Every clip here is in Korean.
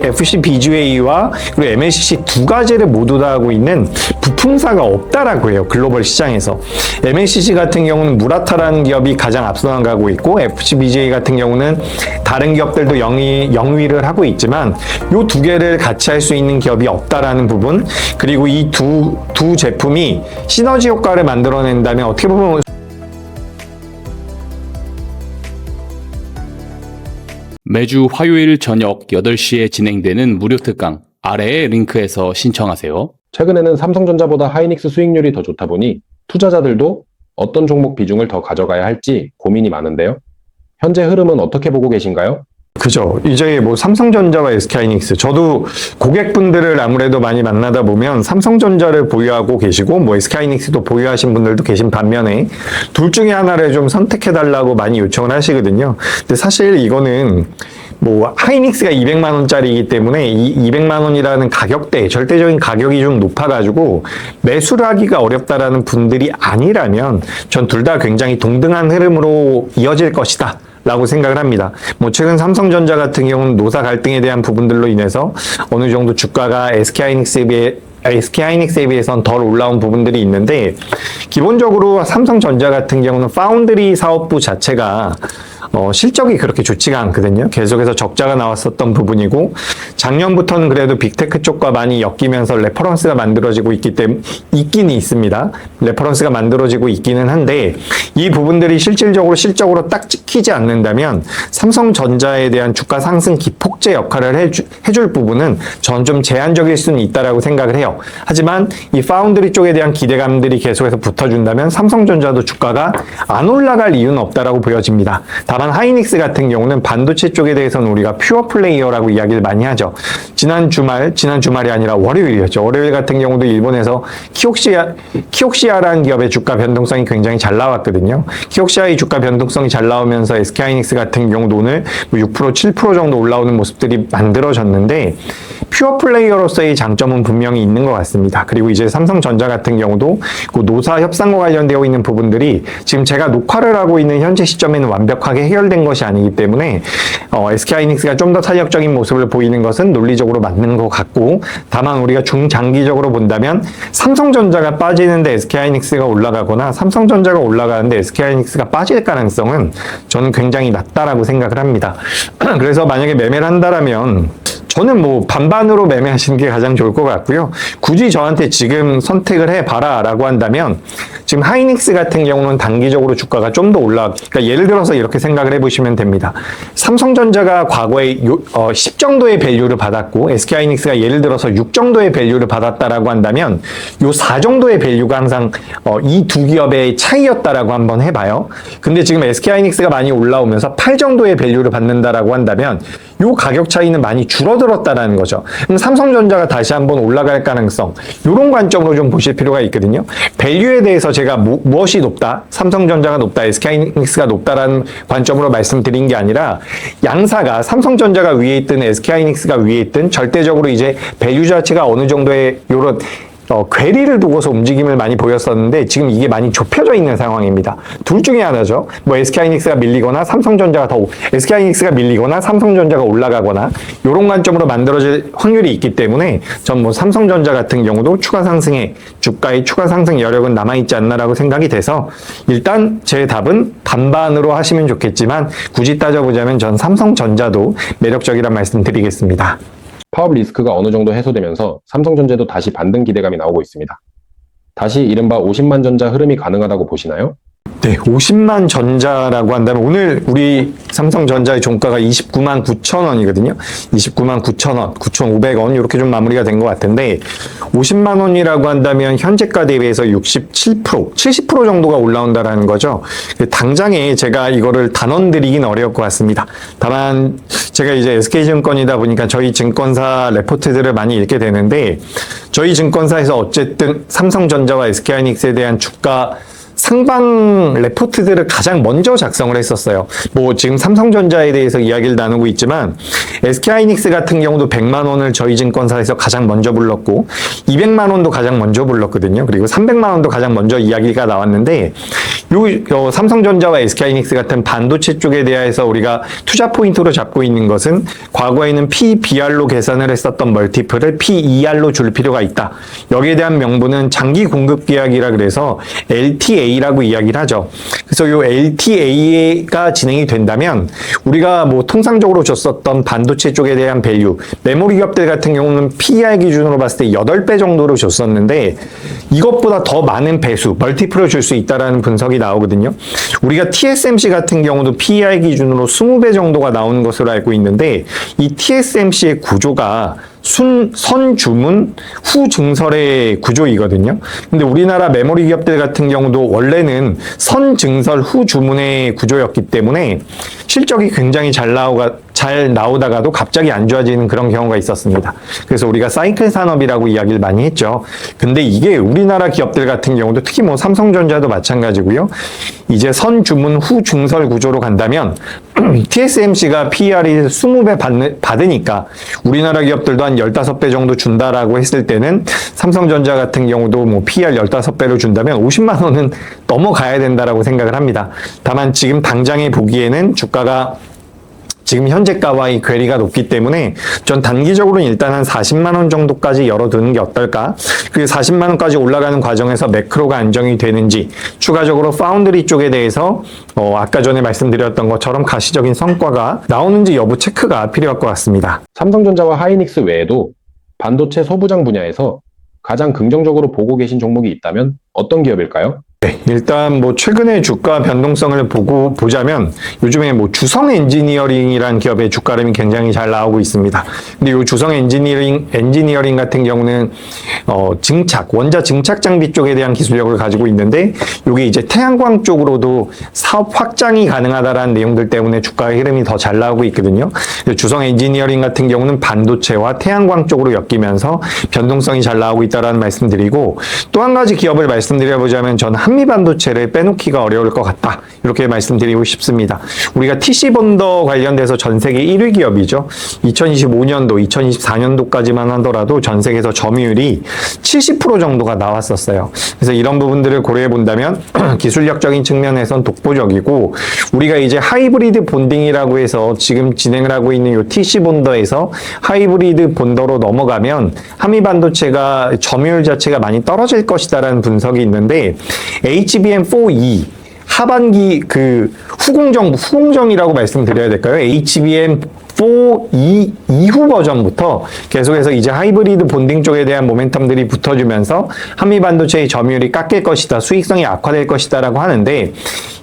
FCBGA와 그리고 MLCC 두 가지를 모두 다 하고 있는 부품사가 없다라고 해요. 글로벌 시장에서. MLCC 같은 경우는 무라타라는 기업이 가장 앞서 나가고 있고 FCBGA 같은 경우는 다른 기업들도 영위를 하고 있지만 이 두 개를 같이 할 수 있는 기업이 없다라는 부분, 그리고 이 두 제품이 시너지 효과를 만들어낸다면 어떻게 보면 매주 화요일 저녁 8시에 진행되는 무료 특강 아래의 링크에서 신청하세요. 최근에는 삼성전자보다 하이닉스 수익률이 더 좋다 보니 투자자들도 어떤 종목 비중을 더 가져가야 할지 고민이 많은데요. 현재 흐름은 어떻게 보고 계신가요? 그죠. 이제 뭐 삼성전자와 SK하이닉스, 저도 고객분들을 아무래도 많이 만나다 보면 삼성전자를 보유하고 계시고 뭐 SK하이닉스도 보유하신 분들도 계신 반면에 둘 중에 하나를 좀 선택해달라고 많이 요청을 하시거든요. 근데 사실 이거는 뭐 하이닉스가 200만 원짜리이기 때문에 이 200만 원이라는 가격대, 절대적인 가격이 좀 높아가지고 매수를 하기가 어렵다라는 분들이 아니라면 전 둘 다 굉장히 동등한 흐름으로 이어질 것이다 라고 생각을 합니다. 뭐 최근 삼성전자 같은 경우는 노사 갈등에 대한 부분들로 인해서 어느 정도 주가가 SK하이닉스에 비해서는 덜 올라온 부분들이 있는데, 기본적으로 삼성전자 같은 경우는 파운드리 사업부 자체가 실적이 그렇게 좋지가 않거든요. 계속해서 적자가 나왔었던 부분이고, 작년부터는 그래도 빅테크 쪽과 많이 엮이면서 레퍼런스가 만들어지고 있기는 있습니다. 레퍼런스가 만들어지고 있기는 한데, 이 부분들이 실질적으로 딱 찍히지 않는다면 삼성전자에 대한 주가 상승 기폭제 역할을 해줄 부분은 전 좀 제한적일 수는 있다라고 생각을 해요. 하지만 이 파운드리 쪽에 대한 기대감들이 계속해서 붙어준다면 삼성전자도 주가가 안 올라갈 이유는 없다라고 보여집니다. 다만 하이닉스 같은 경우는 반도체 쪽에 대해서는 우리가 퓨어 플레이어라고 이야기를 많이 하죠. 지난 주말이 아니라 월요일이었죠. 월요일 같은 경우도 일본에서 키옥시아라는 기업의 주가 변동성이 굉장히 잘 나왔거든요. 키옥시아의 주가 변동성이 잘 나오면서 SK하이닉스 같은 경우도 오늘 6%, 7% 정도 올라오는 모습들이 만들어졌는데, 퓨어 플레이어로서의 장점은 분명히 있는 것 같습니다. 그리고 이제 삼성전자 같은 경우도 그 노사 협상과 관련되어 있는 부분들이 지금 제가 녹화를 하고 있는 현재 시점에는 완벽하게 해결된 것이 아니기 때문에 SK하이닉스가 좀 더 탄력적인 모습을 보이는 것은 논리적으로 맞는 것 같고, 다만 우리가 중장기적으로 본다면 삼성전자가 빠지는데 SK하이닉스가 올라가거나 삼성전자가 올라가는데 SK하이닉스가 빠질 가능성은 저는 굉장히 낮다라고 생각을 합니다. 그래서 만약에 매매를 한다라면 저는 뭐 반반으로 매매하시는 게 가장 좋을 것 같고요. 굳이 저한테 지금 선택을 해봐라 라고 한다면, 지금 하이닉스 같은 경우는 단기적으로 주가가 좀 더 그러니까 예를 들어서 이렇게 생각을 해보시면 됩니다. 삼성전자가 과거에 10 정도의 밸류를 받았고 SK하이닉스가 예를 들어서 6 정도의 밸류를 받았다라고 한다면 요 4 정도의 밸류가 항상 이 두 기업의 차이였다라고 한번 해봐요. 근데 지금 SK하이닉스가 많이 올라오면서 8 정도의 밸류를 받는다라고 한다면 요 가격 차이는 많이 줄어들었다라는 거죠. 그럼 삼성전자가 다시 한번 올라갈 가능성, 이런 관점으로 좀 보실 필요가 있거든요. 밸류에 대해서 제가 무엇이 높다, 삼성전자가 높다, SK하이닉스가 높다라는 관점으로 말씀드린 게 아니라, 양사가 삼성전자가 위에 있든 SK하이닉스가 위에 있든 절대적으로 이제 밸류 자체가 어느 정도의 요런 괴리를 두고서 움직임을 많이 보였었는데 지금 이게 많이 좁혀져 있는 상황입니다. 둘 중에 하나죠. 뭐 SK하이닉스가 밀리거나 SK하이닉스가 밀리거나 삼성전자가 올라가거나, 이런 관점으로 만들어질 확률이 있기 때문에 전 뭐 삼성전자 같은 경우도 주가의 추가 상승 여력은 남아있지 않나라고 생각이 돼서, 일단 제 답은 반반으로 하시면 좋겠지만 굳이 따져보자면 전 삼성전자도 매력적이란 말씀 드리겠습니다. 파업 리스크가 어느 정도 해소되면서 삼성전자도 다시 반등 기대감이 나오고 있습니다. 다시 이른바 50만 전자 흐름이 가능하다고 보시나요? 네, 50만 전자라고 한다면 오늘 우리 삼성전자의 종가가 29만 9천 원이거든요. 29만 9천 원, 9,500원 이렇게 좀 마무리가 된 것 같은데, 50만 원이라고 한다면 현재가 대비해서 67%, 70% 정도가 올라온다라는 거죠. 당장에 제가 이거를 단언 드리긴 어려울 것 같습니다. 다만 제가 이제 SK증권이다 보니까 저희 증권사 레포트들을 많이 읽게 되는데, 저희 증권사에서 어쨌든 삼성전자와 SK하이닉스에 대한 주가 상방 레포트들을 가장 먼저 작성을 했었어요. 뭐 지금 삼성전자에 대해서 이야기를 나누고 있지만 SK하이닉스 같은 경우도 100만 원을 저희 증권사에서 가장 먼저 불렀고 200만 원도 가장 먼저 불렀거든요. 그리고 300만 원도 가장 먼저 이야기가 나왔는데 요 삼성전자와 SK하이닉스 같은 반도체 쪽에 대해서 우리가 투자 포인트로 잡고 있는 것은 과거에는 PBR로 계산을 했었던 멀티플을 PER로 줄 필요가 있다. 여기에 대한 명분은 장기 공급 계약이라 그래서 LTA라고 이야기를 하죠. 그래서 요 LTA가 진행이 된다면 우리가 뭐 통상적으로 줬었던 반도체 쪽에 대한 밸류, 메모리 기업들 같은 경우는 PER 기준으로 봤을 때 8배 정도로 줬었는데 이것보다 더 많은 배수, 멀티플을 줄 수 있다라는 분석이 나오거든요. 우리가 TSMC 같은 경우도 PER 기준으로 20배 정도가 나오는 것으로 알고 있는데 이 TSMC의 구조가 선주문 후증설의 구조이거든요. 근데 우리나라 메모리 기업들 같은 경우도 원래는 선증설 후주문의 구조였기 때문에 실적이 굉장히 잘 나오다가도 갑자기 안 좋아지는 그런 경우가 있었습니다. 그래서 우리가 사이클 산업이라고 이야기를 많이 했죠. 근데 이게 우리나라 기업들 같은 경우도 특히 뭐 삼성전자도 마찬가지고요. 이제 선주문 후증설 구조로 간다면 TSMC가 PER이 20배 받으니까 우리나라 기업들도 한 15배 정도 준다라고 했을 때는 삼성전자 같은 경우도 뭐 PER 15배로 준다면 50만 원은 넘어가야 된다라고 생각을 합니다. 다만 지금 당장에 보기에는 주가가 지금 현재가와의 괴리가 높기 때문에 전 단기적으로는 일단 한 40만 원 정도까지 열어두는 게 어떨까? 그리고 40만 원까지 올라가는 과정에서 매크로가 안정이 되는지 추가적으로 파운드리 쪽에 대해서 아까 전에 말씀드렸던 것처럼 가시적인 성과가 나오는지 여부 체크가 필요할 것 같습니다. 삼성전자와 하이닉스 외에도 반도체 소부장 분야에서 가장 긍정적으로 보고 계신 종목이 있다면 어떤 기업일까요? 네, 일단 뭐 최근의 주가 변동성을 보자면 요즘에 뭐 주성 엔지니어링이라는 기업의 주가름이 굉장히 잘 나오고 있습니다. 근데 이 주성 엔지니어링 같은 경우는 원자 증착 장비 쪽에 대한 기술력을 가지고 있는데 이게 이제 태양광 쪽으로도 사업 확장이 가능하다라는 내용들 때문에 주가 흐름이 더 잘 나오고 있거든요. 주성 엔지니어링 같은 경우는 반도체와 태양광 쪽으로 엮이면서 변동성이 잘 나오고 있다라는 말씀드리고 또 한 가지 기업을 말씀드려보자면 저는 한미반도체를 빼놓기가 어려울 것 같다. 이렇게 말씀드리고 싶습니다. 우리가 TC본더 관련돼서 전 세계 1위 기업이죠. 2025년도, 2024년도까지만 하더라도 전 세계에서 점유율이 70% 정도가 나왔었어요. 그래서 이런 부분들을 고려해 본다면 기술력적인 측면에선 독보적이고 우리가 이제 하이브리드 본딩이라고 해서 지금 진행을 하고 있는 이 TC본더에서 하이브리드 본더로 넘어가면 한미반도체가 점유율 자체가 많이 떨어질 것이다라는 분석이 있는데 HBM4E 하반기 그 후공정이라고 말씀드려야 될까요? HBM4E 이후 버전부터 계속해서 이제 하이브리드 본딩 쪽에 대한 모멘텀들이 붙어주면서 한미반도체의 점유율이 깎일 것이다, 수익성이 악화될 것이다라고 하는데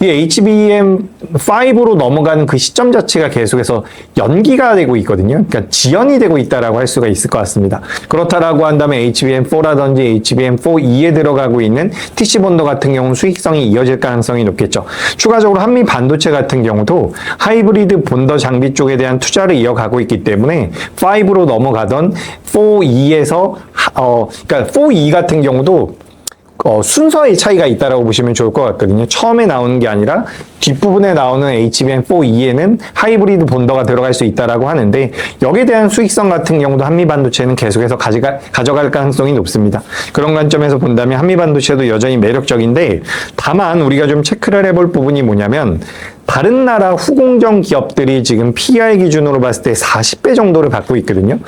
이 HBM5로 넘어가는 그 시점 자체가 계속해서 연기가 되고 있거든요. 그러니까 지연이 되고 있다라고 할 수가 있을 것 같습니다. 그렇다라고 한다면 HBM4라든지 HBM4E에 들어가고 있는 TC본더 같은 경우는 수익성이 이어질 가능성이 높겠죠. 추가적으로 한미 반도체 같은 경우도 하이브리드 본더 장비 쪽에 대한 투자를 이어가고 있기 때문에 5로 넘어가던 4E에서 그러니까 4E 같은 경우도 순서의 차이가 있다라고 보시면 좋을 것 같거든요. 처음에 나오는 게 아니라 뒷부분에 나오는 HBM4E에는 하이브리드 본더가 들어갈 수 있다라고 하는데 여기에 대한 수익성 같은 경우도 한미반도체는 계속해서 가져갈 가능성이 높습니다. 그런 관점에서 본다면 한미반도체도 여전히 매력적인데 다만 우리가 좀 체크를 해볼 부분이 뭐냐면 다른 나라 후공정 기업들이 지금 PER 기준으로 봤을 때 40배 정도를 받고 있거든요.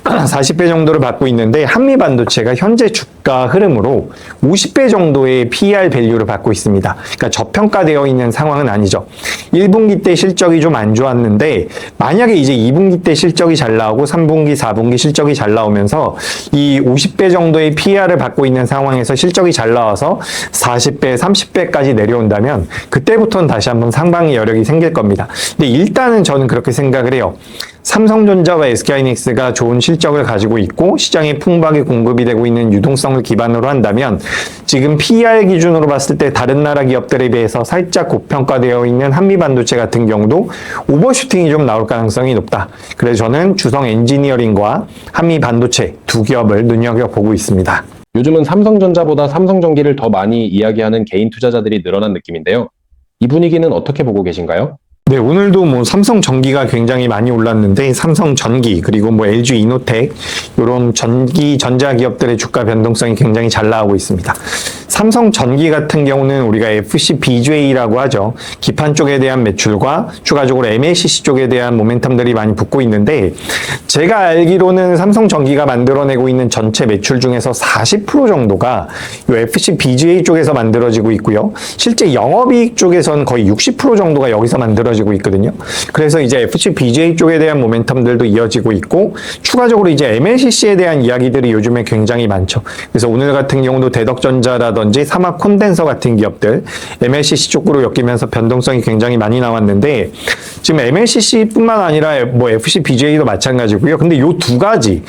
40배 정도를 받고 있는데 한미반도체가 현재 주가 흐름으로 50배 정도의 PER 밸류를 받고 있습니다. 그러니까 저평가되어 있는 상황은 아니죠. 1분기 때 실적이 좀 안 좋았는데 만약에 이제 2분기 때 실적이 잘 나오고 3분기, 4분기 실적이 잘 나오면서 이 50배 정도의 PER을 받고 있는 상황에서 실적이 잘 나와서 40배, 30배까지 내려온다면 그때부터는 다시 한번 상방의 여력이 생길 겁니다. 근데 일단은 저는 그렇게 생각을 해요. 삼성전자와 SK하이닉스가 좋은 실적을 가지고 있고 시장에 풍부하게 공급이 되고 있는 유동성을 기반으로 한다면 지금 PER 기준으로 봤을 때 다른 나라 기업들에 비해서 살짝 고평가되어 있는 한미반도체 같은 경우도 오버슈팅이 좀 나올 가능성이 높다. 그래서 저는 주성 엔지니어링과 한미반도체 두 기업을 눈여겨보고 있습니다. 요즘은 삼성전자보다 삼성전기를 더 많이 이야기하는 개인 투자자들이 늘어난 느낌인데요. 이 분위기는 어떻게 보고 계신가요? 네, 오늘도 뭐 삼성 전기가 굉장히 많이 올랐는데 삼성 전기 그리고 뭐 LG 이노텍 이런 전기 전자 기업들의 주가 변동성이 굉장히 잘 나오고 있습니다. 삼성 전기 같은 경우는 우리가 FCBGA라고 하죠. 기판 쪽에 대한 매출과 추가적으로 MLCC 쪽에 대한 모멘텀들이 많이 붙고 있는데 제가 알기로는 삼성 전기가 만들어내고 있는 전체 매출 중에서 40% 정도가 이 FCBGA 쪽에서 만들어지고 있고요. 실제 영업이익 쪽에서는 거의 60% 정도가 여기서 만들어지고 있거든요. 그래서 이제 FCBGA 쪽에 대한 모멘텀들도 이어지고 있고 추가적으로 이제 MLCC에 대한 이야기들이 요즘에 굉장히 많죠. 그래서 오늘 같은 경우도 대덕전자라든지 사막 콘덴서 같은 기업들 MLCC 쪽으로 엮이면서 변동성이 굉장히 많이 나왔는데 지금 MLCC뿐만 아니라 뭐 FCBGA도 마찬가지고요. 근데 요 두 가지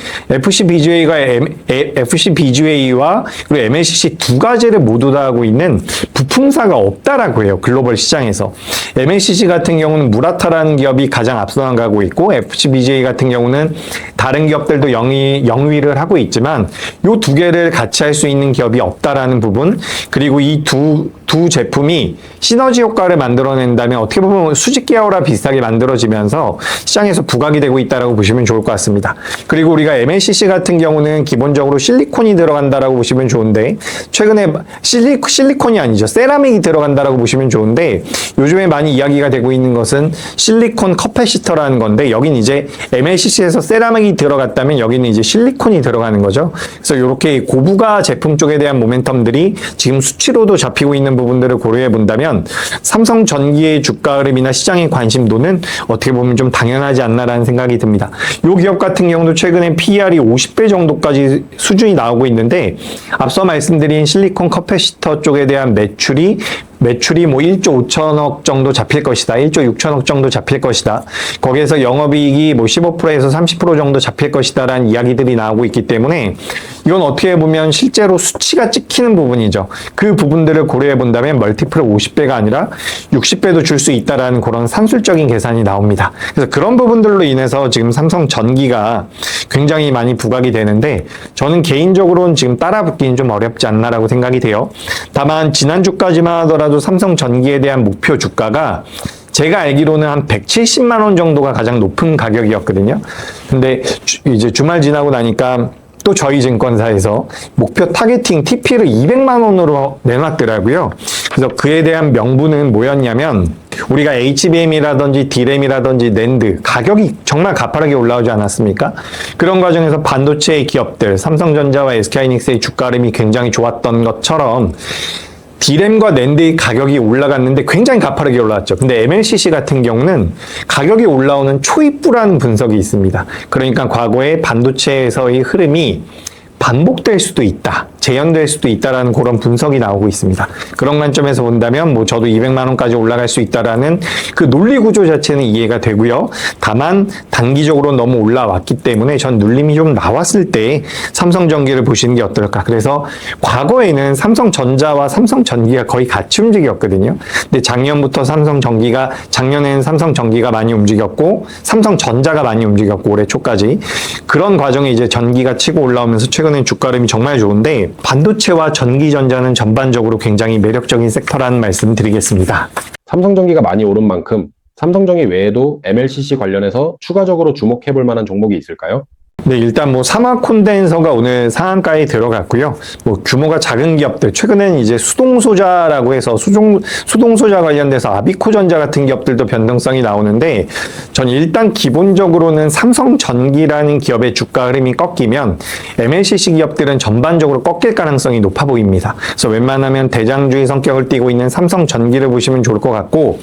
FCBGA와 그리고 MLCC 두 가지를 모두 다 하고 있는 부품사가 없다라고 해요. 글로벌 시장에서. MLCC 같은 경우는 무라타라는 기업이 가장 앞서 나가고 있고 FCBGA 같은 경우는 다른 기업들도 영위를 하고 있지만 요 두 개를 같이 할 수 있는 기업이 없다라는 부분 그리고 이 두 제품이 시너지 효과를 만들어낸다면 어떻게 보면 수직 계열화 비슷하게 만들어지면서 시장에서 부각이 되고 있다라고 보시면 좋을 것 같습니다. 그리고 우리가 MLCC 같은 경우는 기본적으로 실리콘이 들어간다라고 보시면 좋은데 최근에 실리콘이 아니죠. 세라믹이 들어간다라고 보시면 좋은데 요즘에 많이 이야기가 되고 있는 것은 실리콘 커패시터라는 건데 여긴 이제 MLCC에서 세라믹이 들어갔다면 여기는 이제 실리콘이 들어가는 거죠. 그래서 이렇게 고부가 제품 쪽에 대한 모멘텀들이 지금 수치로도 잡히고 있는 부분들을 고려해 본다면 삼성전기의 주가 흐름이나 시장의 관심도는 어떻게 보면 좀 당연하지 않나라는 생각이 듭니다. 이 기업 같은 경우도 최근에 PER이 50배 정도까지 수준이 나오고 있는데 앞서 말씀드린 실리콘 커패시터 쪽에 대한 매출이 뭐 1조 5천억 정도 잡힐 것이다. 1조 6천억 정도 잡힐 것이다. 거기에서 영업이익이 뭐 15%에서 30% 정도 잡힐 것이다 라는 이야기들이 나오고 있기 때문에 이건 어떻게 보면 실제로 수치가 찍히는 부분이죠. 그 부분들을 고려해 본다면 멀티플 50배가 아니라 60배도 줄 수 있다라는 그런 산술적인 계산이 나옵니다. 그래서 그런 부분들로 인해서 지금 삼성 전기가 굉장히 많이 부각이 되는데 저는 개인적으로는 지금 따라붙기는 좀 어렵지 않나라고 생각이 돼요. 다만 지난주까지만 하더라도 삼성 전기에 대한 목표 주가가 제가 알기로는 한 170만 원 정도가 가장 높은 가격이었거든요. 근데 이제 주말 지나고 나니까 또 저희 증권사에서 목표 타겟팅 TP를 200만 원으로 내놨더라고요. 그래서 그에 대한 명분은 뭐였냐면 우리가 HBM이라든지 DRAM이라든지 낸드 가격이 정말 가파르게 올라오지 않았습니까? 그런 과정에서 반도체 기업들 삼성전자와 SK하이닉스의 주가 흐름이 굉장히 좋았던 것처럼 D램과 낸드의 가격이 올라갔는데 굉장히 가파르게 올라왔죠. 근데 MLCC 같은 경우는 가격이 올라오는 초입부라는 분석이 있습니다. 그러니까 과거에 반도체에서의 흐름이 반복될 수도 있다. 재현될 수도 있다라는 그런 분석이 나오고 있습니다. 그런 관점에서 본다면 뭐 저도 200만 원까지 올라갈 수 있다라는 그 논리 구조 자체는 이해가 되고요. 다만 단기적으로 너무 올라왔기 때문에 전 눌림이 좀 나왔을 때 삼성전기를 보시는 게 어떨까. 그래서 과거에는 삼성전자와 삼성전기가 거의 같이 움직였거든요. 근데 작년에는 삼성전기가 많이 움직였고 삼성전자가 많이 움직였고 올해 초까지 그런 과정에 이제 전기가 치고 올라오면서 최근에 주가 흐름이 정말 좋은데 반도체와 전기전자는 전반적으로 굉장히 매력적인 섹터라는 말씀 드리겠습니다. 삼성전기가 많이 오른 만큼 삼성전기 외에도 MLCC 관련해서 추가적으로 주목해 볼 만한 종목이 있을까요? 네, 일단 뭐 사막 콘덴서가 오늘 상한가에 들어갔고요. 뭐 규모가 작은 기업들, 최근에는 이제 수동소자라고 해서 수동소자 관련돼서 아비코전자 같은 기업들도 변동성이 나오는데 전 일단 기본적으로는 삼성전기라는 기업의 주가 흐름이 꺾이면 MLCC 기업들은 전반적으로 꺾일 가능성이 높아 보입니다. 그래서 웬만하면 대장주의 성격을 띠고 있는 삼성전기를 보시면 좋을 것 같고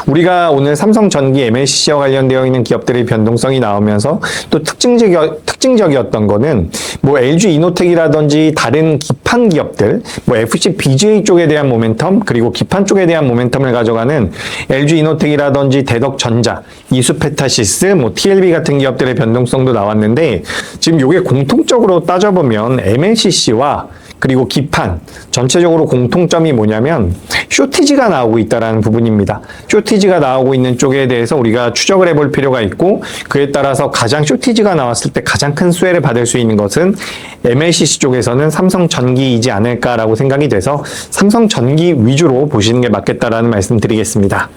우리가 오늘 삼성전기 MLCC와 관련되어 있는 기업들의 변동성이 나오면서 또 특징적이었던 거는 뭐 LG 이노텍이라든지 다른 기판 기업들, 뭐 FCBGA 쪽에 대한 모멘텀 그리고 기판 쪽에 대한 모멘텀을 가져가는 LG 이노텍이라든지 대덕전자, 이수페타시스, 뭐 TLB 같은 기업들의 변동성도 나왔는데 지금 이게 공통적으로 따져보면 MLCC와 그리고 기판, 전체적으로 공통점이 뭐냐면 쇼티지가 나오고 있다는 부분입니다. 쇼티지가 나오고 있는 쪽에 대해서 우리가 추적을 해볼 필요가 있고, 그에 따라서 가장 쇼티지가 나왔을 때 가장 큰 수혜를 받을 수 있는 것은 MLCC 쪽에서는 삼성전기이지 않을까라고 생각이 돼서 삼성전기 위주로 보시는 게 맞겠다라는 말씀 드리겠습니다.